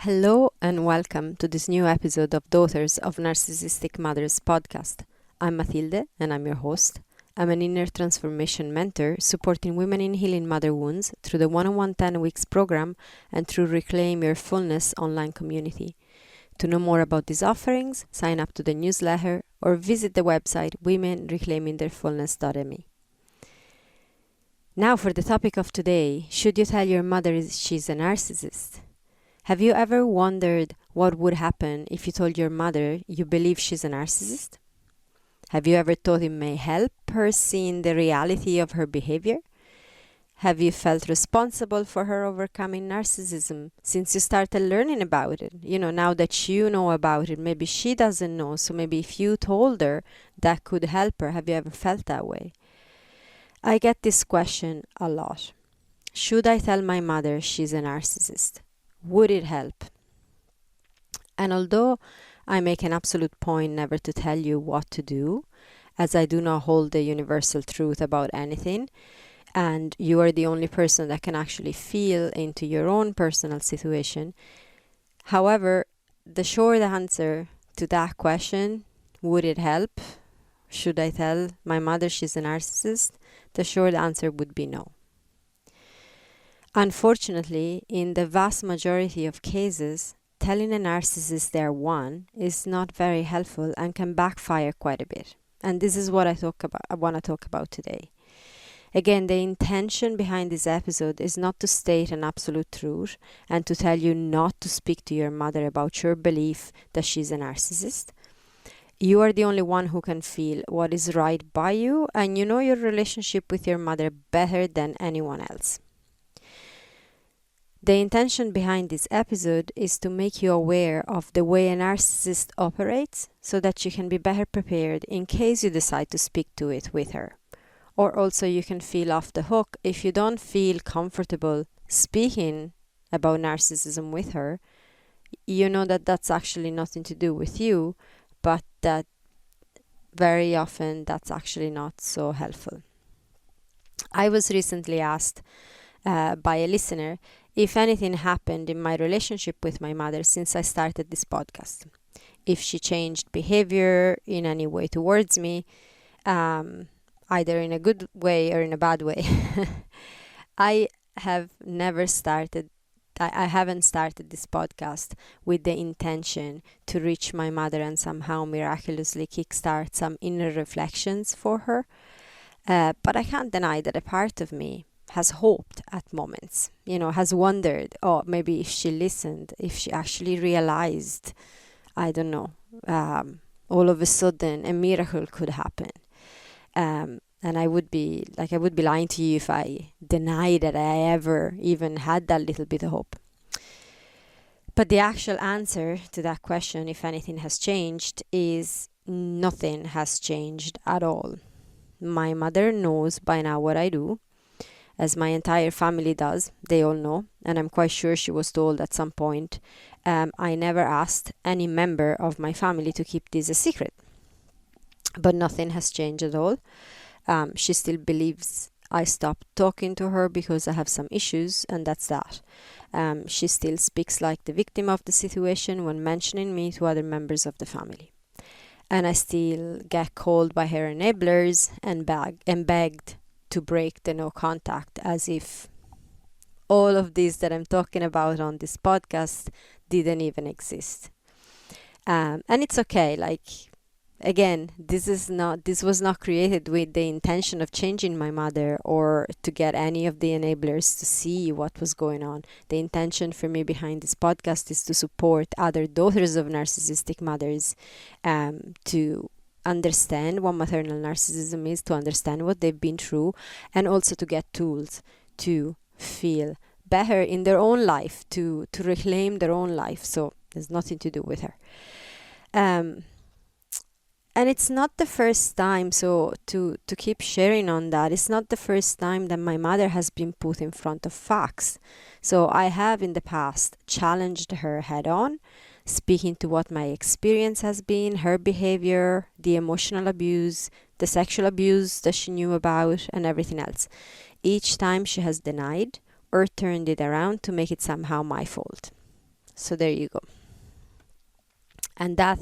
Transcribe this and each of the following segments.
Hello and welcome to this new episode of Daughters of Narcissistic Mothers podcast. I'm Matilde and I'm your host. I'm an inner transformation mentor supporting women in healing mother wounds through the one-on-one 10 weeks program and through Reclaim Your Fullness online community. To know more about these offerings, sign up to the newsletter or visit the website womenreclaimingtheirfullness.me. Now for the topic of today, should you tell your mother she's a narcissist? Have you ever wondered what would happen if you told your mother you believe she's a narcissist? Have you ever thought it may help her seeing the reality of her behavior? Have you felt responsible for her overcoming narcissism since you started learning about it? Now that you know about it, maybe she doesn't know, so maybe if you told her, that could help her. Have you ever felt that way? I get this question a lot. Should I tell my mother she's a narcissist? Would it help? And although I make an absolute point never to tell you what to do, as I do not hold the universal truth about anything, and you are the only person that can actually feel into your own personal situation, however, the short answer to that question, would it help? Should I tell my mother she's a narcissist? The short answer would be no. Unfortunately, in the vast majority of cases, telling a narcissist they're one is not very helpful and can backfire quite a bit. And this is what I want to talk about today. Again, the intention behind this episode is not to state an absolute truth and to tell you not to speak to your mother about your belief that she's a narcissist. You are the only one who can feel what is right by you, and you know your relationship with your mother better than anyone else. The intention behind this episode is to make you aware of the way a narcissist operates so that you can be better prepared in case you decide to speak to it with her. Or also you can feel off the hook if you don't feel comfortable speaking about narcissism with her. You know that that's actually nothing to do with you, but that very often that's actually not so helpful. I was recently asked by a listener if anything happened in my relationship with my mother since I started this podcast. If she changed behavior in any way towards me, either in a good way or in a bad way. I haven't started this podcast with the intention to reach my mother and somehow miraculously kickstart some inner reflections for her. But I can't deny that a part of me has hoped at moments, has wondered, maybe if she listened, if she actually realized, I don't know, all of a sudden a miracle could happen. And I would be lying to you if I deny that I ever even had that little bit of hope. But the actual answer to that question, if anything has changed, is nothing has changed at all. My mother knows by now what I do, as my entire family does. They all know, and I'm quite sure she was told at some point. I never asked any member of my family to keep this a secret. But nothing has changed at all. She still believes I stopped talking to her because I have some issues, and that's that. She still speaks like the victim of the situation when mentioning me to other members of the family. And I still get called by her enablers and begged to break the no contact, as if all of this that I'm talking about on this podcast didn't even exist. And it's okay. Again, this was not created with the intention of changing my mother or to get any of the enablers to see what was going on. The intention for me behind this podcast is to support other daughters of narcissistic mothers to understand what maternal narcissism is, to understand what they've been through, and also to get tools to feel better in their own life, to reclaim their own life. So there's nothing to do with her. And it's not the first time, so to keep sharing on that, it's not the first time that my mother has been put in front of facts. So I have in the past challenged her head on, speaking to what my experience has been, her behavior, the emotional abuse, the sexual abuse that she knew about, and everything else. Each time she has denied or turned it around to make it somehow my fault. So there you go. And that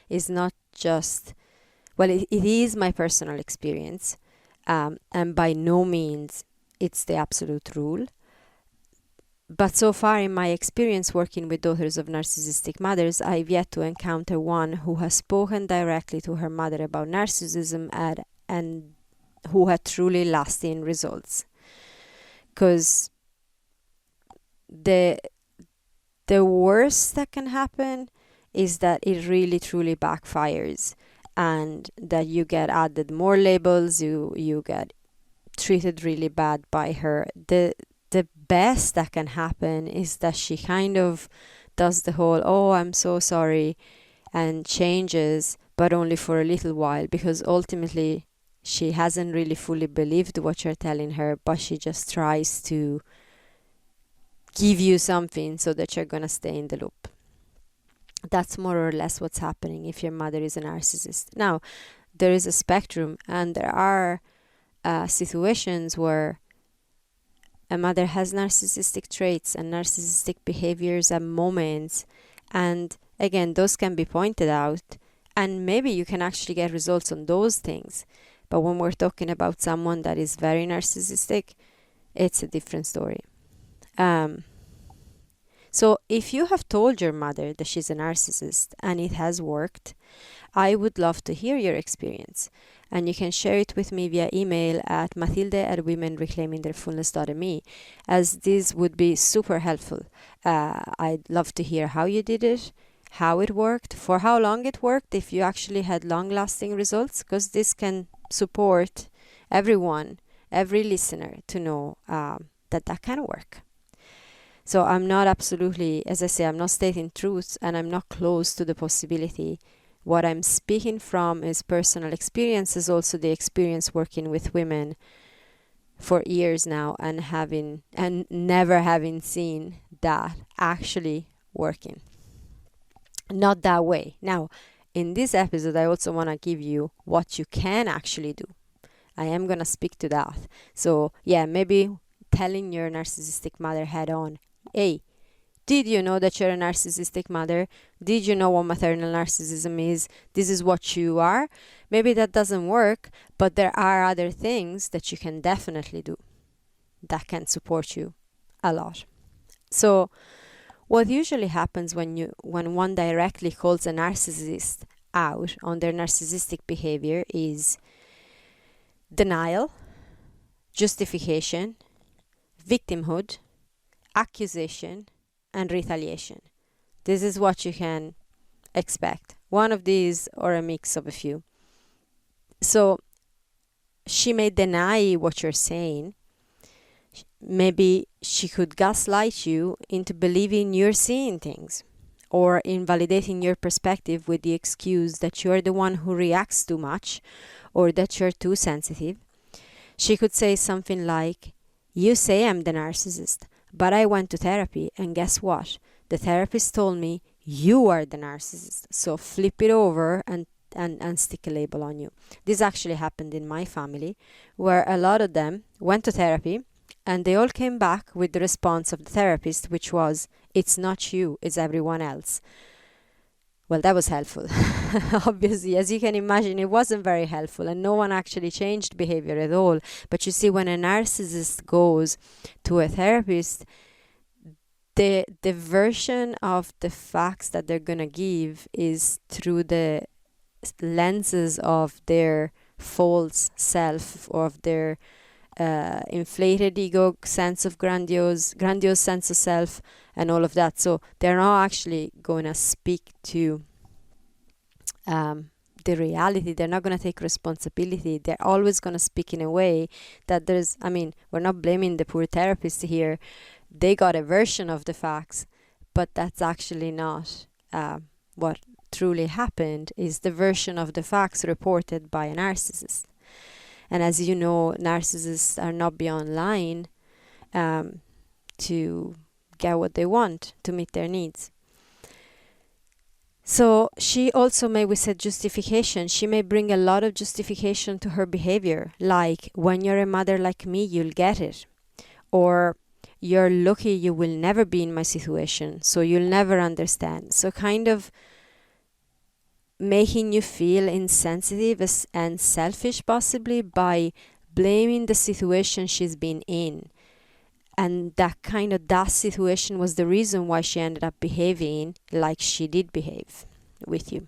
is not just, well, it is my personal experience, and by no means it's the absolute rule. But so far in my experience working with daughters of narcissistic mothers, I've yet to encounter one who has spoken directly to her mother about narcissism and who had truly lasting results. Because the worst that can happen is that it really truly backfires, and that you get added more labels, you get treated really bad by her. The best that can happen is that she kind of does the whole, oh, I'm so sorry, and changes, but only for a little while, because ultimately she hasn't really fully believed what you're telling her, but she just tries to give you something so that you're going to stay in the loop. That's more or less what's happening if your mother is a narcissist. Now, there is a spectrum, and there are situations where a mother has narcissistic traits and narcissistic behaviors at moments, and again, those can be pointed out, and maybe you can actually get results on those things. But when we're talking about someone that is very narcissistic, it's a different story. So if you have told your mother that she's a narcissist and it has worked, I would love to hear your experience. And you can share it with me via email at mathilde@womenreclaimingtheirfullness.me, as this would be super helpful. I'd love to hear how you did it, how it worked, for how long it worked, if you actually had long-lasting results, because this can support everyone, every listener, to know that can work. So I'm not absolutely, as I say, I'm not stating truths, and I'm not close to the possibility. What I'm speaking from is personal experiences, also the experience working with women for years now, and never having seen that actually working. Not that way. Now, in this episode, I also want to give you what you can actually do. I am going to speak to that. So yeah, maybe telling your narcissistic mother head on, hey, did you know that you're a narcissistic mother? Did you know what maternal narcissism is? This is what you are. Maybe that doesn't work, but there are other things that you can definitely do that can support you a lot. So what usually happens when one directly calls a narcissist out on their narcissistic behavior is denial, justification, victimhood, accusation, and retaliation. This is what you can expect. One of these or a mix of a few. So she may deny what you're saying. Maybe she could gaslight you into believing you're seeing things, or invalidating your perspective with the excuse that you're the one who reacts too much, or that you're too sensitive. She could say something like, you say I'm the narcissist, but I went to therapy, and guess what? The therapist told me you are the narcissist. So flip it over and stick a label on you. This actually happened in my family, where a lot of them went to therapy, and they all came back with the response of the therapist, which was, it's not you, it's everyone else. Well, that was helpful. Obviously, as you can imagine, it wasn't very helpful, and no one actually changed behavior at all. But you see, when a narcissist goes to a therapist, the version of the facts that they're going to give is through the lenses of their false self, or of their inflated ego, sense of grandiose sense of self, and all of that. So they're not actually going to speak to the reality. They're not going to take responsibility. They're always going to speak in a way that we're not blaming the poor therapist here. They got a version of the facts, but that's actually not what truly happened. Is the version of the facts reported by a narcissist. And as you know, narcissists are not beyond lying to get what they want, to meet their needs. So she also may, we said justification, she may bring a lot of justification to her behavior, like, when you're a mother like me, you'll get it. Or you're lucky, you will never be in my situation, so you'll never understand. So kind of making you feel insensitive and selfish, possibly, by blaming the situation she's been in. And that situation was the reason why she ended up behaving like she did behave with you.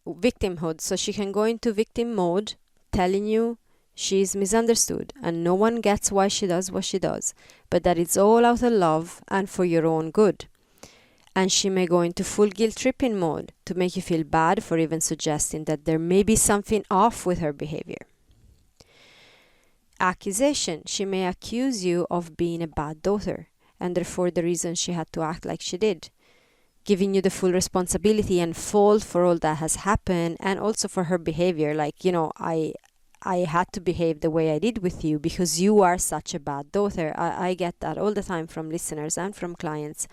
Victimhood. So she can go into victim mode, telling you she's misunderstood and no one gets why she does what she does, but that it's all out of love and for your own good. And she may go into full guilt tripping mode to make you feel bad for even suggesting that there may be something off with her behavior. Accusation. She may accuse you of being a bad daughter, and therefore the reason she had to act like she did, giving you the full responsibility and fault for all that has happened, and also for her behavior. Like, I had to behave the way I did with you because you are such a bad daughter. I get that all the time from listeners and from clients.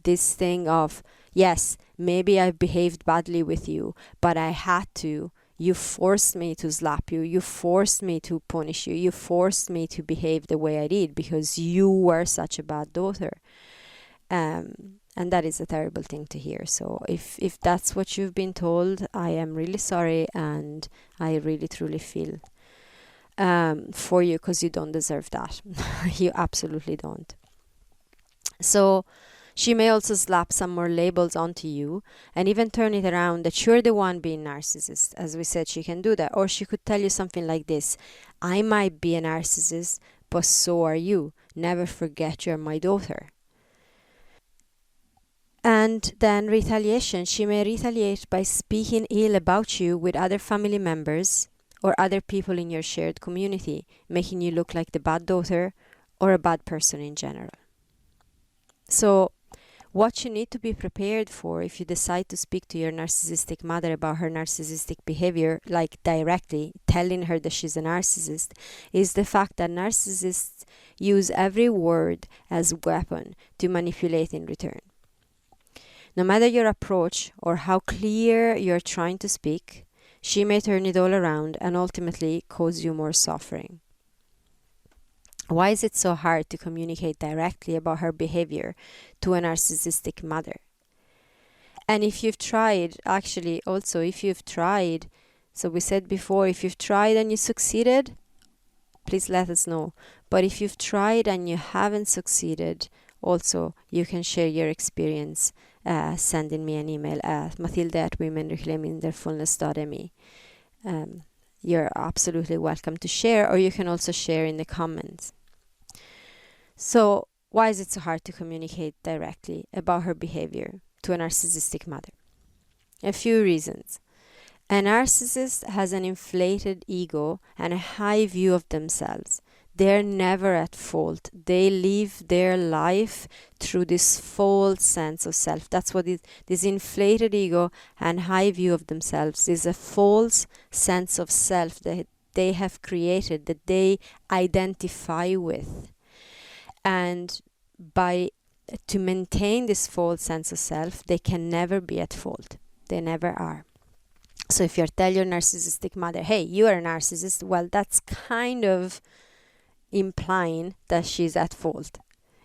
This thing of, yes, maybe I behaved badly with you, but I had to. You forced me to slap you. You forced me to punish you. You forced me to behave the way I did because you were such a bad daughter. And that is a terrible thing to hear. So if that's what you've been told, I am really sorry, and I really truly feel for you, because you don't deserve that. You absolutely don't. So she may also slap some more labels onto you and even turn it around that you're the one being narcissist. As we said, she can do that. Or she could tell you something like this: I might be a narcissist, but so are you. Never forget you're my daughter. And then retaliation. She may retaliate by speaking ill about you with other family members or other people in your shared community, making you look like the bad daughter or a bad person in general. So what you need to be prepared for if you decide to speak to your narcissistic mother about her narcissistic behavior, like directly telling her that she's a narcissist, is the fact that narcissists use every word as a weapon to manipulate in return. No matter your approach or how clear you're trying to speak, she may turn it all around and ultimately cause you more suffering. Why is it so hard to communicate directly about her behavior to a narcissistic mother? And if you've tried, so we said before, if you've tried and you succeeded, please let us know. But if you've tried and you haven't succeeded, also you can share your experience sending me an email at matilda@womenreclaimingtheirfullness.me. You're absolutely welcome to share, or you can also share in the comments. So why is it so hard to communicate directly about her behavior to a narcissistic mother? A few reasons. A narcissist has an inflated ego and a high view of themselves. They're never at fault. They live their life through this false sense of self. That's what this inflated ego and high view of themselves is, a false sense of self that they have created, that they identify with. And to maintain this false sense of self, they can never be at fault. They never are. So if you tell your narcissistic mother, hey, you are a narcissist, well, that's kind of implying that she's at fault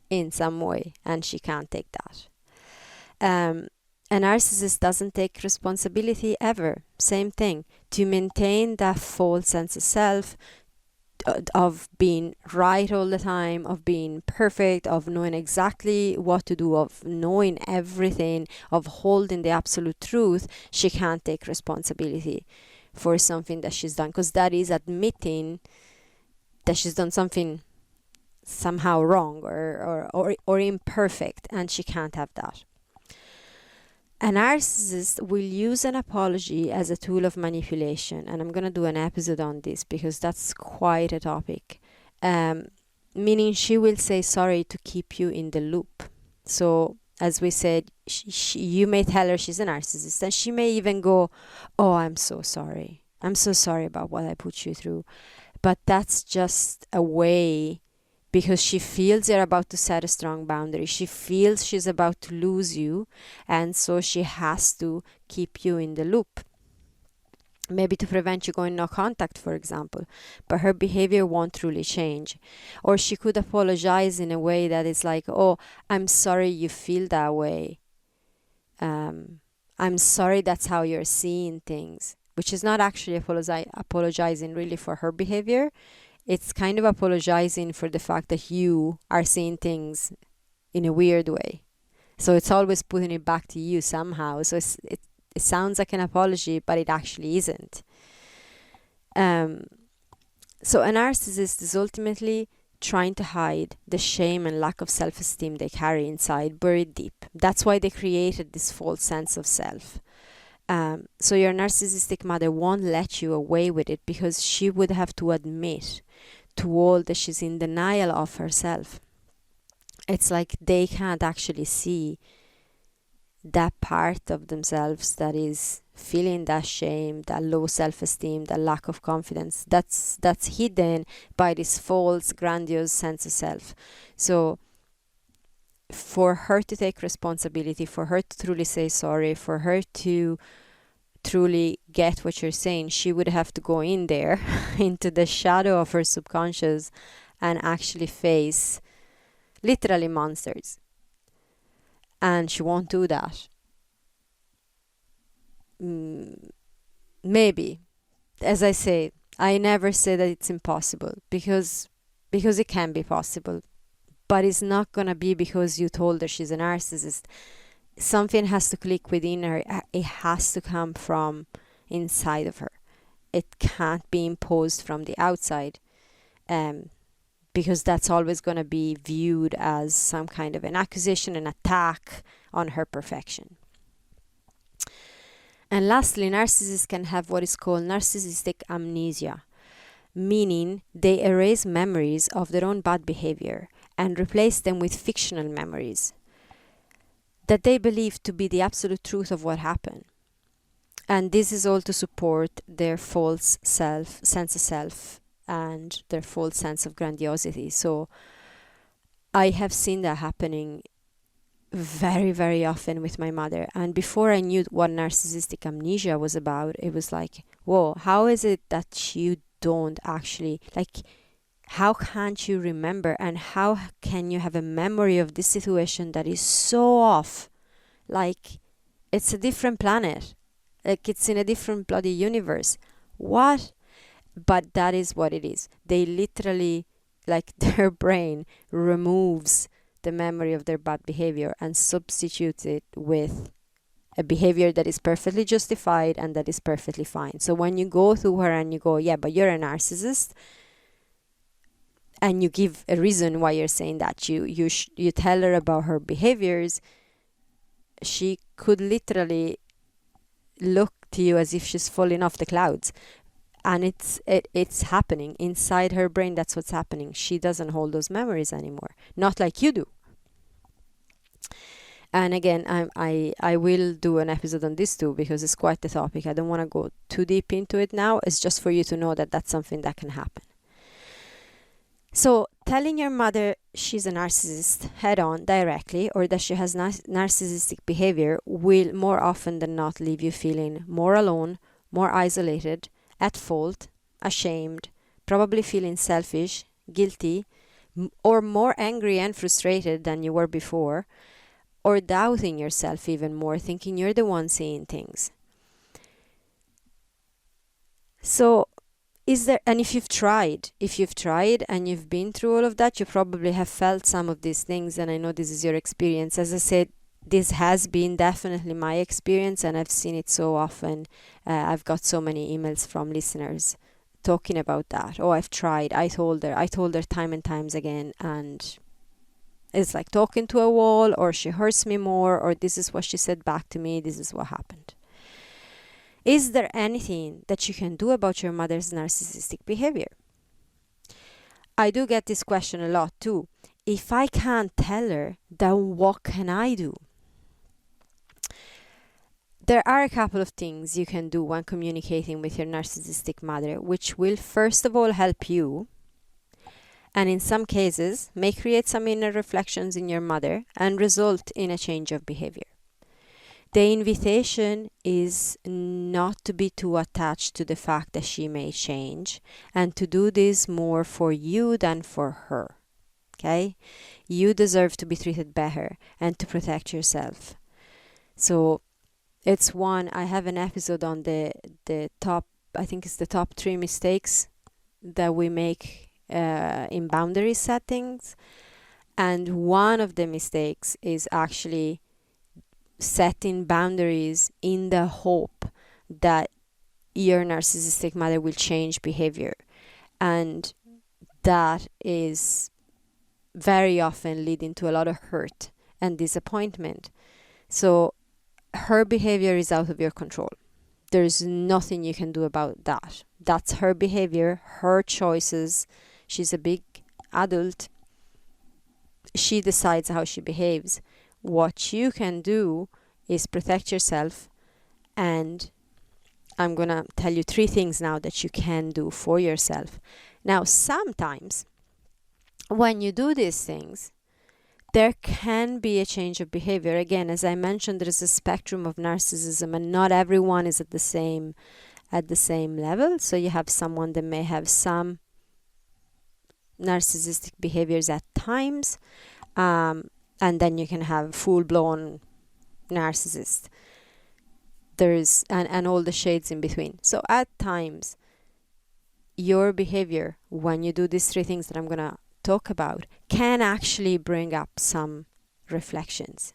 in some way, and she can't take that. A narcissist doesn't take responsibility ever. Same thing. To maintain that false sense of self, of being right all the time, of being perfect, of knowing exactly what to do, of knowing everything, of holding the absolute truth, she can't take responsibility for something that she's done, because that is admitting that she's done something somehow wrong or imperfect, and she can't have that. A narcissist will use an apology as a tool of manipulation, and I'm going to do an episode on this because that's quite a topic. Meaning she will say sorry to keep you in the loop. So as we said, you may tell her she's a narcissist, and she may even go, oh, I'm so sorry. I'm so sorry about what I put you through. But that's just a way, because she feels you're about to set a strong boundary. She feels she's about to lose you, and so she has to keep you in the loop. maybe to prevent you going no contact, for example, but her behavior won't truly change. Or she could apologize in a way that is like, oh, I'm sorry you feel that way. I'm sorry that's how you're seeing things, which is not actually apologizing really for her behavior. It's kind of apologizing for the fact that you are seeing things in a weird way. So it's always putting it back to you somehow. So it sounds like an apology, but it actually isn't. So a narcissist is ultimately trying to hide the shame and lack of self-esteem they carry inside, buried deep. That's why they created this false sense of self. So your narcissistic mother won't let you away with it because she would have to admit to all that she's in denial of herself. It's like they can't actually see that part of themselves that is feeling that shame, that low self-esteem, that lack of confidence. That's hidden by this false, grandiose sense of self. So for her to take responsibility, for her to truly say sorry, for her to truly get what you're saying, she would have to go in there into the shadow of her subconscious and actually face literally monsters. And she won't do that. Maybe. As I say, I never say that it's impossible because it can be possible. But it's not going to be because you told her she's a narcissist. Something has to click within her. It has to come from inside of her. It can't be imposed from the outside. Because that's always going to be viewed as some kind of an accusation, an attack on her perfection. And lastly, narcissists can have what is called narcissistic amnesia, meaning they erase memories of their own bad behavior and replace them with fictional memories that they believe to be the absolute truth of what happened. And this is all to support their false sense of self, and their false sense of grandiosity. So I have seen that happening very, very often with my mother. And before I knew what narcissistic amnesia was about, it was like, whoa, how is it that you don't actually, like, how can't you remember, and how can you have a memory of this situation that is so off? Like, it's a different planet. Like, it's in a different bloody universe. What? But that is what it is. They literally, like, their brain removes the memory of their bad behavior and substitutes it with a behavior that is perfectly justified and that is perfectly fine. So when you go to her and you go, yeah, but you're a narcissist, and you give a reason why you're saying that, you tell her about her behaviors, she could literally look to you as if she's falling off the clouds. And it's happening inside her brain. That's what's happening. She doesn't hold those memories anymore, not like you do. And again, I will do an episode on this too, because it's quite the topic. I don't want to go too deep into it now. It's just for you to know that that's something that can happen. So telling your mother she's a narcissist head on, directly, or that she has narcissistic behavior will more often than not leave you feeling more alone, more isolated, at fault, ashamed, probably feeling selfish, guilty, or more angry and frustrated than you were before, or doubting yourself even more, thinking you're the one seeing things. So if you've tried and you've been through all of that, you probably have felt some of these things, and I know this is your experience. As I said, this has been definitely my experience, and I've seen it so often. I've got so many emails from listeners talking about that. Oh, I've tried. I told her time and times again, and it's like talking to a wall, or she hurts me more, or this is what she said back to me, this is what happened. Is there anything that you can do about your mother's narcissistic behavior? I do get this question a lot too. If I can't tell her, then what can I do? There are a couple of things you can do when communicating with your narcissistic mother, which will first of all help you, and in some cases may create some inner reflections in your mother and result in a change of behavior. The invitation is not to be too attached to the fact that she may change, and to do this more for you than for her. Okay? You deserve to be treated better and to protect yourself. So it's I have an episode on the top, I think it's the top 3 mistakes that we make in boundary settings. And one of the mistakes is actually setting boundaries in the hope that your narcissistic mother will change behavior. And that is very often leading to a lot of hurt and disappointment. So her behavior is out of your control. There's nothing you can do about that. That's her behavior, her choices. She's a big adult. She decides how she behaves. What you can do is protect yourself, and I'm going to tell you 3 things now that you can do for yourself. Now, sometimes when you do these things, there can be a change of behavior. Again, as I mentioned, there is a spectrum of narcissism, and not everyone is at the same level. So you have someone that may have some narcissistic behaviors at times, and then you can have full-blown narcissist. There's and all the shades in between. So at times, your behavior, when you do these 3 things that I'm going to talk about, can actually bring up some reflections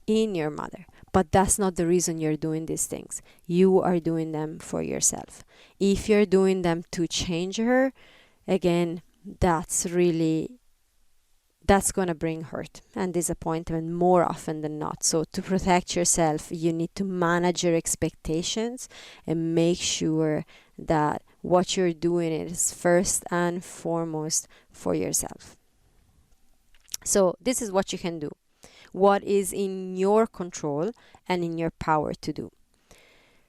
in your mother. But that's not the reason you're doing these things. You are doing them for yourself. If you're doing them to change her, again, that's going to bring hurt and disappointment more often than not. So to protect yourself, you need to manage your expectations and make sure that what you're doing is first and foremost for yourself. So this is what you can do. What is in your control and in your power to do.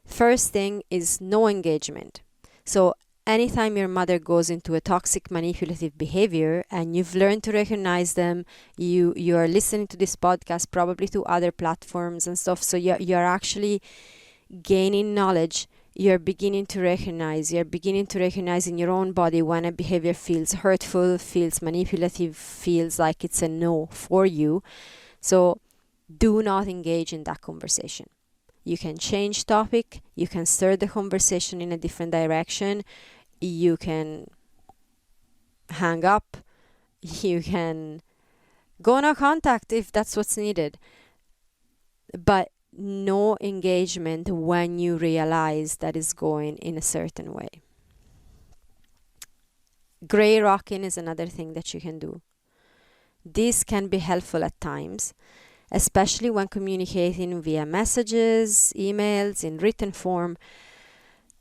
First thing is no engagement. So anytime your mother goes into a toxic manipulative behavior and you've learned to recognize them, you are listening to this podcast probably to other platforms and stuff, so you're actually gaining knowledge. You're beginning to recognize in your own body when a behavior feels hurtful, feels manipulative, feels like it's a no for you. So do not engage in that conversation. You can change topic, you can stir the conversation in a different direction, you can hang up, you can go no contact if that's what's needed. But no engagement when you realize that is going in a certain way. Gray rocking is another thing that you can do. This can be helpful at times, especially when communicating via messages, emails, in written form,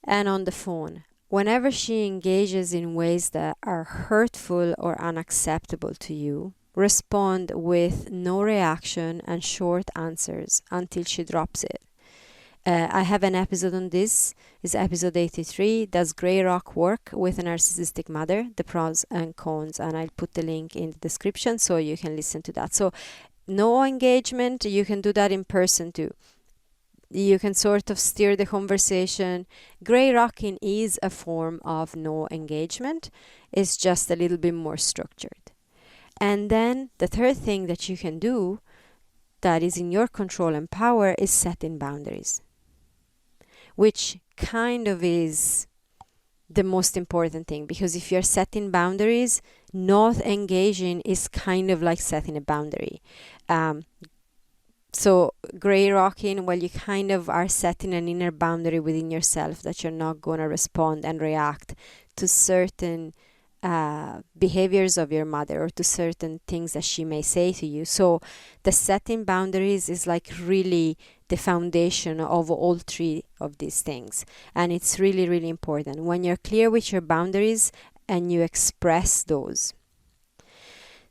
and on the phone. Whenever she engages in ways that are hurtful or unacceptable to you, respond with no reaction and short answers until she drops it. I have an episode on this. It's episode 83. Does Grey Rock work with a narcissistic mother? The pros and cons. And I'll put the link in the description so you can listen to that. So no engagement. You can do that in person too. You can sort of steer the conversation. Grey rocking is a form of no engagement. It's just a little bit more structured. And then the third thing that you can do that is in your control and power is setting boundaries, which kind of is the most important thing, because if you're setting boundaries, not engaging is kind of like setting a boundary. So grey rocking, well, you kind of are setting an inner boundary within yourself that you're not going to respond and react to certain behaviors of your mother or to certain things that she may say to you. So the setting boundaries is like really the foundation of all 3 of these things. And it's really, really important. When you're clear with your boundaries and you express those.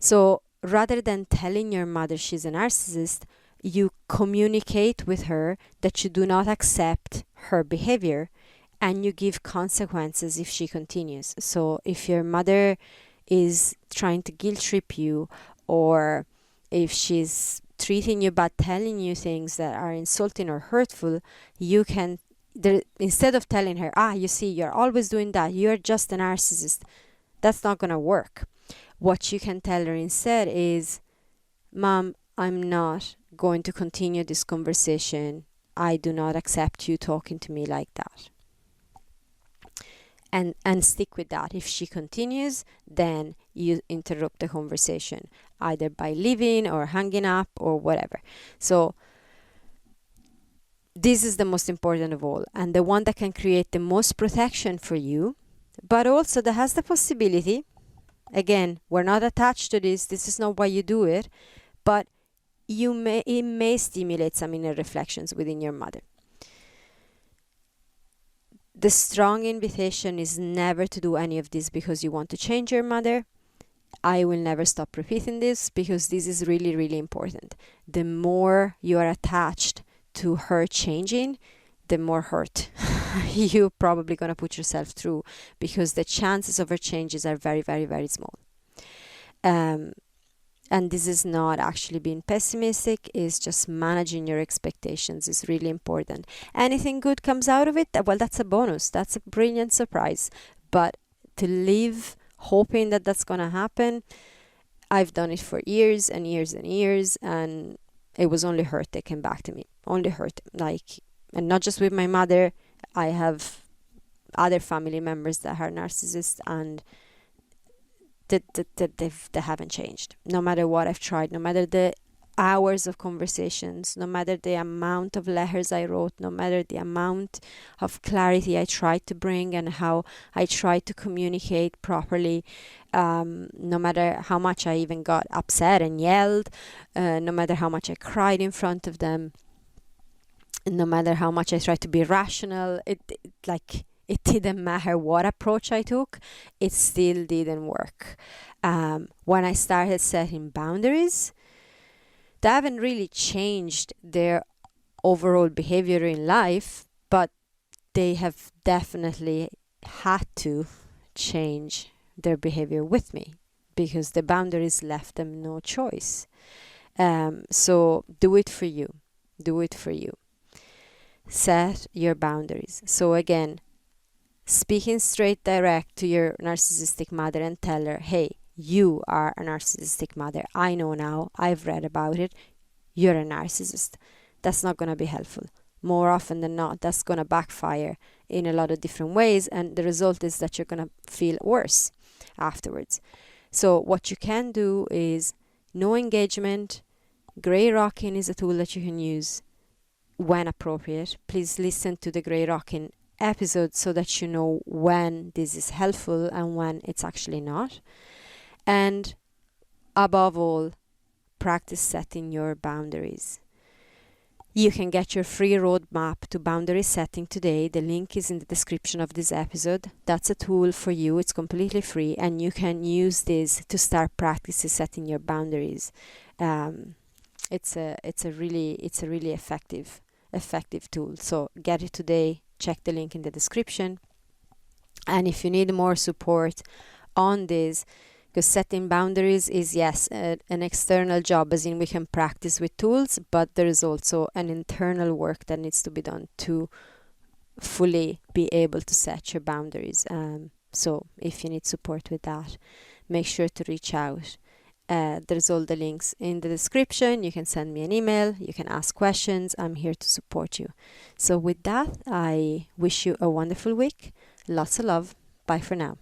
So rather than telling your mother she's a narcissist, you communicate with her that you do not accept her behavior, and you give consequences if she continues. So if your mother is trying to guilt trip you, or if she's treating you bad, telling you things that are insulting or hurtful, you can, instead of telling her, you see, you're always doing that, you're just a narcissist, that's not going to work. What you can tell her instead is, Mom, I'm not going to continue this conversation. I do not accept you talking to me like that. And stick with that. If she continues, then you interrupt the conversation, either by leaving or hanging up or whatever. So this is the most important of all, and the one that can create the most protection for you, but also that has the possibility, again, we're not attached to this is not why you do it, but it may stimulate some inner reflections within your mother. The strong invitation is never to do any of this because you want to change your mother. I will never stop repeating this because this is really, really important. The more you are attached to her changing, the more hurt you're probably going to put yourself through, because the chances of her changes are very, very, very small. And this is not actually being pessimistic, it's just managing your expectations is really important. Anything good comes out of it, well, that's a bonus. That's a brilliant surprise. But to live hoping that that's going to happen, I've done it for years and years and years, and it was only hurt that came back to me. Only hurt. And not just with my mother, I have other family members that are narcissists, and they haven't changed. No matter what I've tried, no matter the hours of conversations, no matter the amount of letters I wrote, no matter the amount of clarity I tried to bring and how I tried to communicate properly, no matter how much I even got upset and yelled, no matter how much I cried in front of them, no matter how much I tried to be rational, it didn't matter what approach I took, it still didn't work. When I started setting boundaries, they haven't really changed their overall behavior in life, but they have definitely had to change their behavior with me because the boundaries left them no choice. So do it for you. Do it for you. Set your boundaries. So again, speaking straight direct to your narcissistic mother and tell her, hey, you are a narcissistic mother. I know now. I've read about it. You're a narcissist. That's not going to be helpful. More often than not, that's going to backfire in a lot of different ways. And the result is that you're going to feel worse afterwards. So what you can do is no engagement. Grey rocking is a tool that you can use when appropriate. Please listen to the grey rocking episode so that you know when this is helpful and when it's actually not. And above all, practice setting your boundaries. You can get your free roadmap to boundary setting today. The link is in the description of this episode. That's a tool for you. It's completely free, and you can use this to start practicing setting your boundaries. It's a really effective tool. So get it today. Check the link in the description. And if you need more support on this, because setting boundaries is, yes, an external job, as in we can practice with tools, but there is also an internal work that needs to be done to fully be able to set your boundaries. So if you need support with that, make sure to reach out. There's all the links in the description. You can send me an email. You can ask questions. I'm here to support you. So with that, I wish you a wonderful week. Lots of love. Bye for now.